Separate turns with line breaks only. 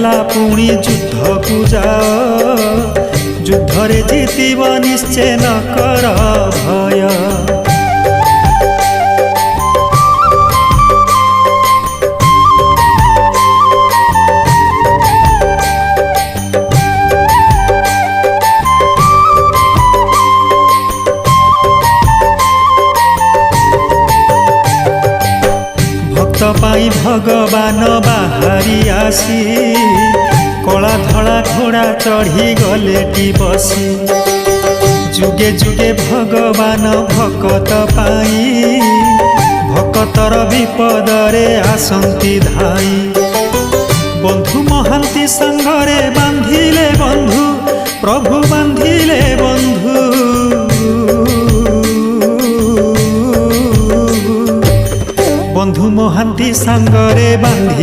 ହେଲା ପୁଣି ଯୁଦ୍ଧକୁ ଯାଅ, ଯୁଦ୍ଧରେ ଜିତିବ ନିଶ୍ଚୟ ନ କର ଭୟ। पाई भगवान बाहरी आसी, कला धड़ा घोड़ा चढ़ी गले बसी। जुगे जुगे भगवान भकत पाई, भकतर विपदरे आसंती धाई। बंधु महांती संगरे बांधिले बंधु, प्रभु बांधिले बंधु। बंधु महांती संगरे बांधि